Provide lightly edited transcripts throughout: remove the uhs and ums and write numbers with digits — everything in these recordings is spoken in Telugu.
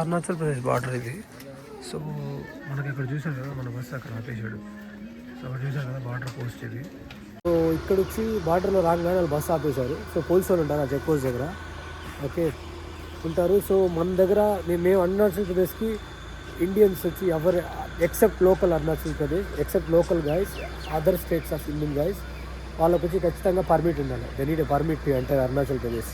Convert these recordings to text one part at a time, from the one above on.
అరుణాచల్ ప్రదేశ్ బార్డర్ ఇది. సో మనకి ఇక్కడ చూసారు కదా, మన బస్సు అక్కడ ఆపేశాడు. సో అక్కడ చూసారు కదా బార్డర్ పోస్ట్ ఇది. సో ఇక్కడ వచ్చి బార్డర్లో రాగానే వాళ్ళు బస్సు ఆపేశారు. సో పోలీసు వాళ్ళు ఉంటారు ఆ చెక్ పోస్ట్ దగ్గర, ఓకే ఉంటారు. సో మన దగ్గర మేము అరుణాచల్ ప్రదేశ్కి ఇండియన్స్ వచ్చి ఎవరు except local Arunachal Pradesh, except local guys, other states of Indian guys, వాళ్ళకి వచ్చి ఖచ్చితంగా పర్మిట్ ఉండాలి. They need a permit to enter Arunachal Pradesh.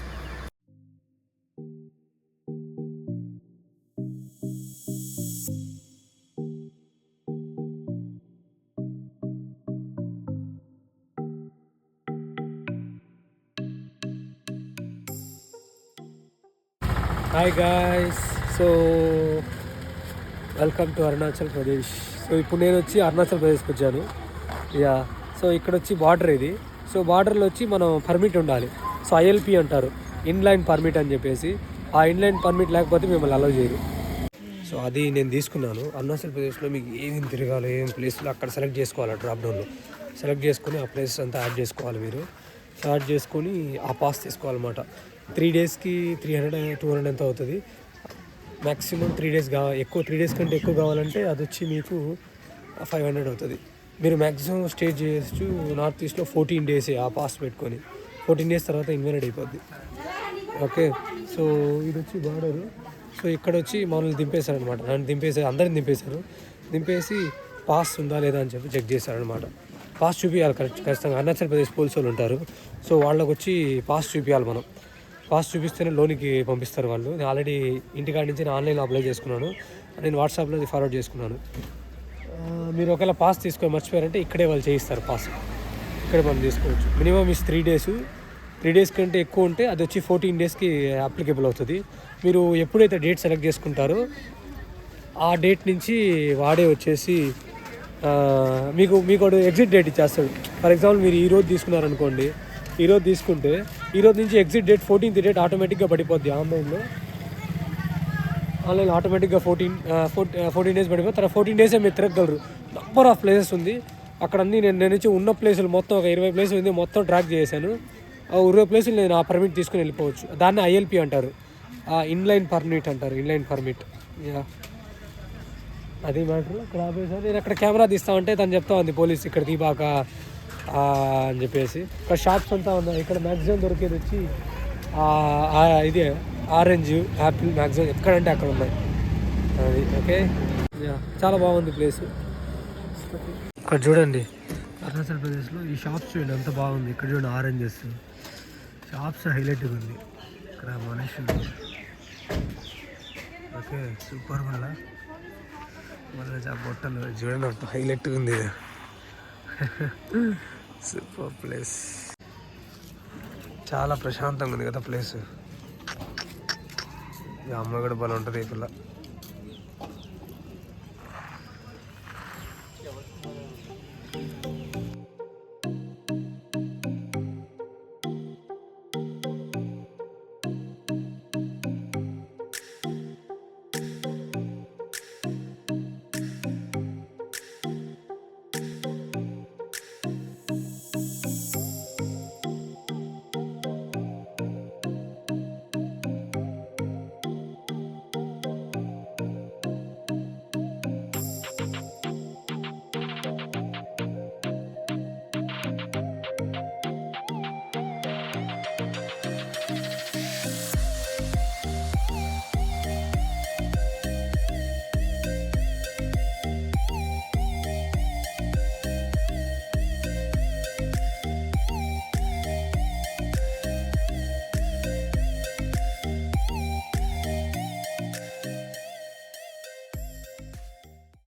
Hi guys, so welcome to Arunachal Pradesh. So ఇప్పుడు నేను వచ్చి అరుణాచల్ ప్రదేశ్కి వచ్చాను. యా, సో ఇక్కడ వచ్చి బార్డర్ ఇది. సో బార్డర్లో వచ్చి మనం పర్మిట్ ఉండాలి. సో ఐఎల్పి అంటారు, ఇన్లైన్ పర్మిట్ అని చెప్పేసి. ఆ ఇన్లైన్ పర్మిట్ లేకపోతే మిమ్మల్ని అలౌ చేయరు. సో అది నేను తీసుకున్నాను. అరుణాచల్ ప్రదేశ్లో మీకు ఏమేమి తిరగాలి, ఏమేమి ప్లేస్లో అక్కడ సెలెక్ట్ చేసుకోవాలి. డ్రాప్డౌన్లో సెలెక్ట్ చేసుకొని ఆ ప్లేసెస్ అంతా యాడ్ చేసుకోవాలి. మీరు యాడ్ చేసుకొని ఆ పాస్ తీసుకోవాలన్నమాట. 3 డేస్కి 300-200 ఎంత అవుతుంది మ్యాక్సిమం. 3 డేస్ ఎక్కువ, 3 డేస్ కంటే ఎక్కువ కావాలంటే అది వచ్చి మీకు 500 అవుతుంది. మీరు మ్యాక్సిమం స్టే చేయొచ్చు నార్త్ ఈస్ట్లో 14 డేసే ఆ పాస్ పెట్టుకొని. 14 డేస్ తర్వాత ఇన్వాలిడ్ అయిపోద్ది. ఓకే, సో ఇది వచ్చి బార్డరు. సో ఇక్కడ వచ్చి మనల్ని దింపేశారనమాట. నన్ను దింపేశారు, అందరిని దింపేశారు. దింపేసి పాస్ ఉందా లేదా అని చెప్పి చెక్ చేశారనమాట. పాస్ చూపించాలి ఖచ్చితంగా. అరుణాచల్ ప్రదేశ్ పోలీసు వాళ్ళు ఉంటారు. సో వాళ్ళకి వచ్చి పాస్ చూపించాలి. మనం పాస్ చూపిస్తేనే లోనికి పంపిస్తారు వాళ్ళు. నేను ఆల్రెడీ ఇంటికాడ నుంచి నేను ఆన్లైన్లో అప్లై చేసుకున్నాను. నేను వాట్సాప్లో ఫార్వర్డ్ చేసుకున్నాను. మీరు ఒకవేళ పాస్ తీసుకొని మర్చిపోయారంటే ఇక్కడే వాళ్ళు చేయిస్తారు పాస్. ఇక్కడే మనం తీసుకోవచ్చు. Minimum is 3 days. 3 డేస్ కంటే ఎక్కువ ఉంటే అది వచ్చి 14 డేస్కి అప్లికేబుల్ అవుతుంది. మీరు ఎప్పుడైతే డేట్ సెలెక్ట్ చేసుకుంటారో ఆ డేట్ నుంచి వాడే వచ్చేసి మీకు ఎగ్జిట్ డేట్ ఇచ్చేస్తాడు. ఫర్ ఎగ్జాంపుల్ మీరు ఈరోజు తీసుకున్నారనుకోండి, ఈరోజు తీసుకుంటే ఈరోజు నుంచి ఎగ్జిట్ డేట్ 14th డేట్ ఆటోమేటిక్గా పడిపోద్ది. ఆన్లైన్లో ఆటోమేటిక్గా 14 డేస్ పడిపోయి తర్వాత 14 డేసే మీరు తిరగలరు. నెంబర్ ఆఫ్ ప్లేసెస్ ఉంది అక్కడ. అన్నీ నేను వచ్చి ఉన్న ప్లేసులు మొత్తం ఒక 20 ప్లేసులు ఉంది, మొత్తం ట్రాక్ చేశాను. 20 ప్లేసులు నేను ఆ పర్మిట్ తీసుకుని వెళ్ళిపోవచ్చు. దాన్ని ఐఎల్పి అంటారు, ఇన్లైన్ పర్మిట్ అంటారు. ఇన్లైన్ పర్మిట్, యా అది మ్యాటర్. అక్కడ ఆపేసాను. నేను అక్కడ కెమెరా తీస్తామంటే తను చెప్తా ఉంది పోలీస్ ఇక్కడ తీబాక అని చెప్పేసి. ఇక్కడ షాప్స్ అంతా ఉన్నాయి. ఇక్కడ మ్యాక్సిమం దొరికేది వచ్చి ఇది ఆరెంజ్, యాపిల్ మ్యాక్సిమం ఎక్కడంటే అక్కడ ఉన్నాయి. అది ఓకే, చాలా బాగుంది ప్లేస్. ఇక్కడ చూడండి అరుణాచల్ ప్రదేశ్లో ఈ షాప్స్ చూడండి ఎంత బాగుంది. ఇక్కడ చూడండి ఆరెంజెస్ షాప్స్ హైలైట్గా ఉంది. ఇక్కడ మనుషులు ఓకే సూపర్. మళ్ళీ బొట్టలు చూడండి అంత హైలైట్గా ఉంది. సూపర్ ప్లేస్, చాలా ప్రశాంతంగా ఉంది కదా ప్లేస్. అమ్మ కూడా బలం ఉంటుంది ఈ పిల్ల.